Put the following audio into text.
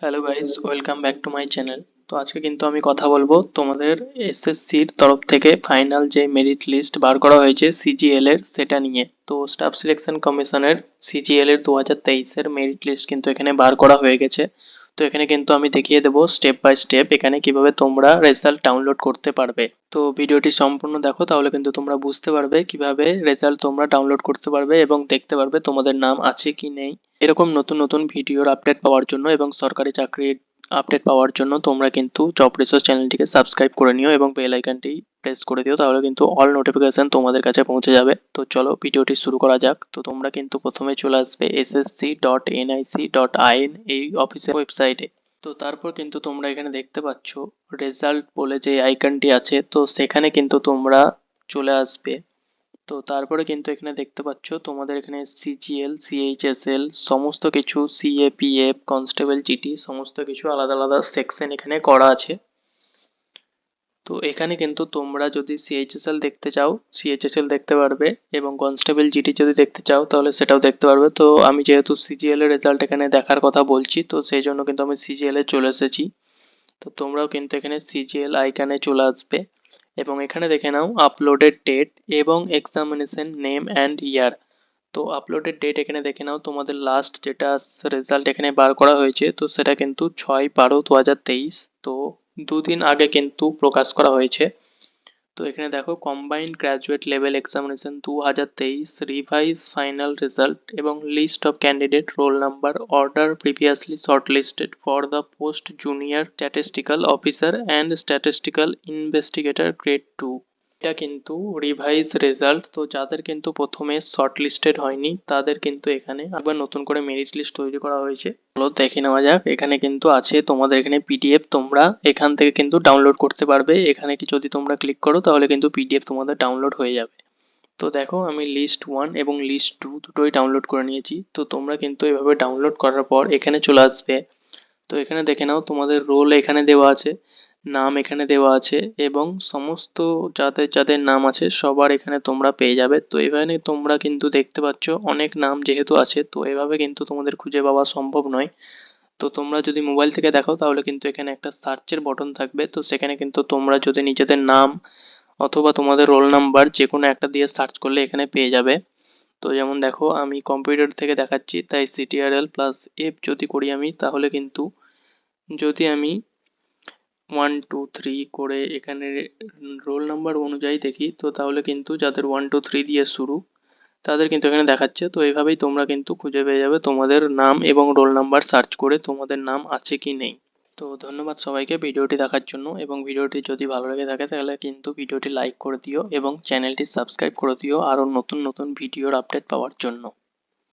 Hello guys, welcome back to my channel. তো আজকে কিন্তু আমি কথা বলবো তোমাদের এসএসসির তরফ থেকে ফাইনাল যে মেরিট লিস্ট বার করা হয়েছে সিজিএল এর সেটা নিয়ে। তো স্টাফ সিলেকশন কমিশনের সিজিএল এর 2023-এর মেরিট লিস্ট কিন্তু এখানে বার করা হয়ে গেছে। তো এখানে কিন্তু আমি দেখিয়ে দেবো স্টেপ বাই স্টেপ এখানে কিভাবে তোমরা রেজাল্ট ডাউনলোড করতে পারবে। তো ভিডিওটি সম্পূর্ণ দেখো, তাহলে কিন্তু তোমরা বুঝতে পারবে কিভাবে রেজাল্ট তোমরা ডাউনলোড করতে পারবে এবং দেখতে পারবে তোমাদের নাম আছে কি নেই। এরকম নতুন নতুন ভিডিওর আপডেট পাওয়ার জন্য এবং সরকারি চাকরির আপডেট পাওয়ার জন্য তোমরা কিন্তু জব রিসোর্স চ্যানেলটিকে সাবস্ক্রাইব করে নিও এবং বেল আইকনটি প্রেস করে দিও, তাহলে কিন্তু অল নোটিফিকেশন তোমাদের কাছে পৌঁছে যাবে। তো চলো ভিডিওটি শুরু করা যাক। তো তোমরা কিন্তু প্রথমে চলে আসবে ssc.nic.in এই অফিসিয়াল ওয়েবসাইটে। তো তারপর কিন্তু তোমরা এখানে দেখতে পাচ্ছ রেজাল্ট বলে যে আইকনটি আছে, তো সেখানে কিন্তু তোমরা চলে আসবে। তো তারপরে কিন্তু এখানে দেখতে পাচ্ছ তোমাদের এখানে সিজিএল, সিএইচএসএল সমস্ত কিছু, সিএপিএফ, কনস্টেবল জিটি সমস্ত কিছু আলাদা আলাদা সেকশন এখানে করা আছে। তো এখানে কিন্তু তোমরা যদি সিএইচএসএল দেখতে চাও সিএইচএসএল দেখতে পারবে, এবং কনস্টেবল জিটি যদি দেখতে চাও তাহলে সেটাও দেখতে পারবে। তো আমি যেহেতু সিজিএল এর রেজাল্ট এখানে দেখার কথা বলছি, তো সেই জন্য কিন্তু আমি সিজিএল এ চলে এসেছি। তো তোমরাও কিন্তু এখানে সিজিএল আইকনে চলে আসবে এবং এখানে দেখে নাও আপলোডেড ডেট এবং এক্সামিনেশন নেম অ্যান্ড ইয়ার। তো আপলোডেড ডেট এখানে দেখে নাও, তোমাদের লাস্ট যেটা রেজাল্ট এখানে বার করা হয়েছে তো সেটা কিন্তু 6/12/2023। তো দুদিন আগে কিন্তু প্রকাশ করা হয়েছে। তো এখানে দেখো combined graduate level examination 2023 revise final result এবং list of candidate roll number order previously shortlisted for the post junior statistical officer and statistical investigator grade 2। এটা কিন্তু রিভাইজ রেজাল্ট। তো যাদের কিন্তু প্রথমে শর্ট লিস্টেড হয়নি তাদের কিন্তু এখানে আবার নতুন করে মেরিট লিস্ট তৈরি করা হয়েছে। চলো দেখে নেওয়া যাক। এখানে কিন্তু আছে তোমাদের এখানে পিডিএফ, তোমরা এখান থেকে কিন্তু ডাউনলোড করতে পারবে। এখানে কি যদি তোমরা ক্লিক করো তাহলে কিন্তু পিডিএফ তোমাদের ডাউনলোড হয়ে যাবে। তো দেখো আমি লিস্ট 1 এবং লিস্ট 2 দুটোই ডাউনলোড করে নিয়েছি। তো তোমরা কিন্তু এভাবে ডাউনলোড করার পর এখানে চলে আসবে। তো এখানে দেখে নাও তোমাদের রোল এখানে দেওয়া আছে, নাম এখানে দেওয়া আছে এবং সমস্ত যাদের যাদের নাম আছে সবার এখানে তোমরা পেয়ে যাবে। তো এখানে তোমরা কিন্তু দেখতে পাচ্ছ অনেক নাম যেহেতু আছে, তো এভাবে কিন্তু তোমাদের খুঁজে পাওয়া সম্ভব নয়। তো তোমরা যদি মোবাইল থেকে দেখো তাহলে কিন্তু এখানে একটা সার্চের বটন থাকবে, তো সেখানে কিন্তু তোমরা যদি নিজেদের নাম অথবা তোমাদের রোল নাম্বার যে কোনো একটা দিয়ে সার্চ করলে এখানে পেয়ে যাবে। তো যেমন দেখো আমি কম্পিউটার থেকে দেখাচ্ছি, তাই সিটিআরএল প্লাস এফ যদি করি আমি, তাহলে কিন্তু যদি আমি 1 2 3 করে এখানে রোল নাম্বার অনুযায়ী দেখি, তো তাহলে কিন্তু যাদের 1 2 3 দিয়ে শুরু তাদের কিন্তু এখানে দেখাচ্ছে। তো এইভাবেই তোমরা কিন্তু খুঁজে পেয়ে যাবে তোমাদের নাম এবং রোল নাম্বার সার্চ করে তোমাদের নাম আছে কি নেই। তো ধন্যবাদ সবাইকে ভিডিওটি দেখার জন্য, এবং ভিডিওটি যদি ভালো লেগে থাকে তাহলে কিন্তু ভিডিওটি লাইক করে দিও এবং চ্যানেলটি সাবস্ক্রাইব করে দিও আরও নতুন নতুন ভিডিওর আপডেট পাওয়ার জন্য।